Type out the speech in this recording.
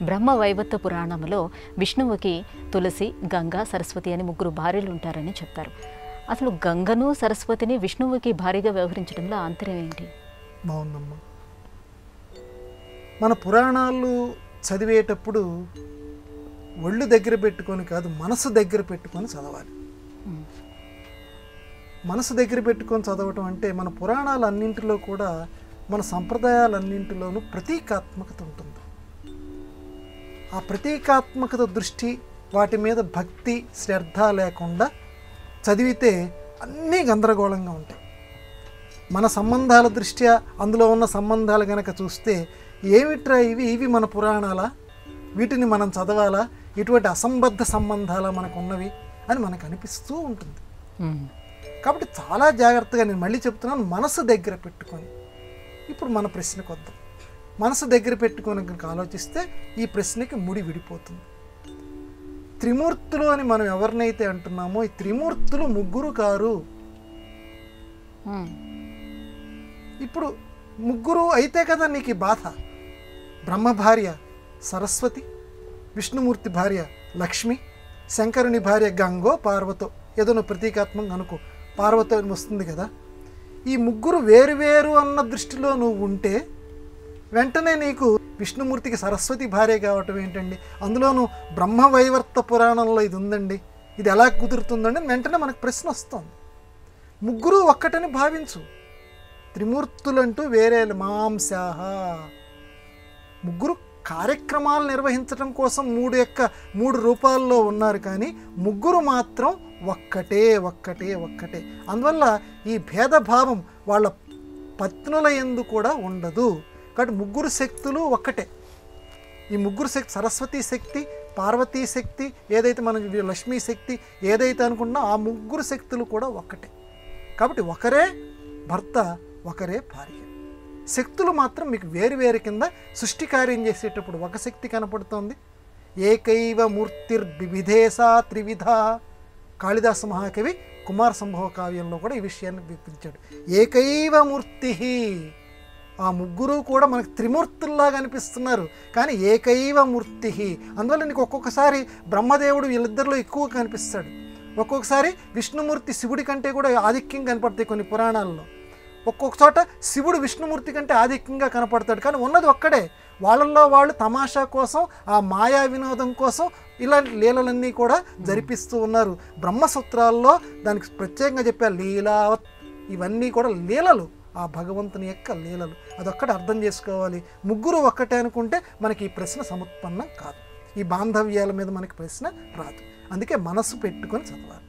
బ్రహ్మ వైవత్వ పురాణంలో విష్ణువుకి తులసి, గంగ, సరస్వతి అని ముగ్గురు భార్యలు ఉంటారని చెప్తారు. అసలు గంగను, సరస్వతిని విష్ణువుకి భార్యగా వ్యవహరించడంలో ఆంతర్యం ఏంటి? బాగుందమ్మా. మన పురాణాలు చదివేటప్పుడు ఒళ్ళు దగ్గర పెట్టుకొని కాదు, మనసు దగ్గర పెట్టుకొని చదవాలి. మనసు దగ్గర పెట్టుకొని చదవటం అంటే మన పురాణాలన్నింటిలో కూడా, మన సంప్రదాయాలన్నింటిలోనూ ప్రతీకాత్మకత ఉంటుంది. ఆ ప్రతీకాత్మకత దృష్టి, వాటి మీద భక్తి, శ్రద్ధ లేకుండా చదివితే అన్నీ గందరగోళంగా ఉంటాయి. మన సంబంధాల దృష్ట్యా అందులో ఉన్న సంబంధాలు కనుక చూస్తే ఏమిట్రా ఇవి మన పురాణాలా, వీటిని మనం చదవాలా, ఇటువంటి అసంబద్ధ సంబంధాలా మనకు ఉన్నవి అని మనకు అనిపిస్తూ ఉంటుంది. కాబట్టి చాలా జాగ్రత్తగా, నేను మళ్ళీ చెప్తున్నాను, మనసు దగ్గర పెట్టుకొని. ఇప్పుడు మన ప్రశ్నకు వద్దాం. మనసు దగ్గర పెట్టుకొని కనుక ఆలోచిస్తే ఈ ప్రశ్నకి ముడి విడిపోతుంది. త్రిమూర్తులు అని మనం ఎవరినైతే అంటున్నామో, ఈ త్రిమూర్తులు ముగ్గురు కారు. ఇప్పుడు ముగ్గురు అయితే కదా నీకు ఈ బాధ. బ్రహ్మ భార్య సరస్వతి, విష్ణుమూర్తి భార్య లక్ష్మి, శంకరుని భార్య గంగో పార్వతో, ఏదో నువ్వు ప్రతీకాత్మకంగా అనుకో, పార్వతో వస్తుంది కదా. ఈ ముగ్గురు వేరు అన్న దృష్టిలో నువ్వు ఉంటే వెంటనే నీకు విష్ణుమూర్తికి సరస్వతి భార్య కావటం ఏంటండి, అందులోనూ బ్రహ్మవైవర్త పురాణంలో ఇది ఉందండి, ఇది ఎలా కుదురుతుందండి, వెంటనే మనకు ప్రశ్న వస్తుంది. ముగ్గురు ఒక్కటని భావించు. త్రిమూర్తులంటూ వేరే మాంసాహ. ముగ్గురు కార్యక్రమాలు నిర్వహించడం కోసం మూడు రూపాల్లో ఉన్నారు, కానీ ముగ్గురు మాత్రం ఒక్కటే. అందువల్ల ఈ భేదభావం వాళ్ళ పత్నుల యందు కూడా ఉండదు. కాబట్టి ముగ్గురు శక్తులు ఒక్కటే. ఈ ముగ్గురు శక్తి, సరస్వతి శక్తి, పార్వతీ శక్తి, ఏదైతే మనం లక్ష్మీ శక్తి ఏదైతే అనుకుంటున్నా ఆ ముగ్గురు శక్తులు కూడా ఒక్కటే. కాబట్టి ఒకరే భర్త, ఒకరే భార్య. శక్తులు మాత్రం మీకు వేరు కింద సృష్టి కార్యం చేసేటప్పుడు ఒక శక్తి కనపడుతోంది. ఏకైవ మూర్తిర్వివిధేసా త్రివిధ. కాళిదాస మహాకవి కుమార సంభవ కావ్యంలో కూడా ఈ విషయాన్ని వివరించాడు. ఏకైవ మూర్తి. ఆ ముగ్గురు కూడా మనకు త్రిమూర్తుల్లాగా అనిపిస్తున్నారు, కానీ ఏకైవ మూర్తి. అందువల్ల నీకు ఒక్కొక్కసారి బ్రహ్మదేవుడు వీళ్ళిద్దరిలో ఎక్కువ కనిపిస్తాడు, ఒక్కొక్కసారి విష్ణుమూర్తి శివుడి కంటే కూడా ఆధిక్యం కనపడతాయి కొన్ని పురాణాల్లో. ఒక్కొక్క చోట శివుడు విష్ణుమూర్తి కంటే ఆధిక్యంగా కనపడతాడు, కానీ ఉన్నది ఒక్కడే. వాళ్ళల్లో వాళ్ళు తమాషా కోసం, ఆ మాయా వినోదం కోసం ఇలాంటి లీలలన్నీ కూడా జరిపిస్తూ ఉన్నారు. బ్రహ్మసూత్రాల్లో దానికి ప్రత్యేకంగా చెప్పారు, లీలావత్. ఇవన్నీ కూడా లీలలు, ఆ భగవంతుని యొక్క లీలలు. అదొక్కటి అర్థం చేసుకోవాలి. ముగ్గురు ఒక్కటే అనుకుంటే మనకి ఈ ప్రశ్న సముత్పన్నం కాదు, ఈ బాంధవ్యాల మీద మనకి ప్రశ్న రాదు. అందుకే మనసు పెట్టుకొని చదవాలి.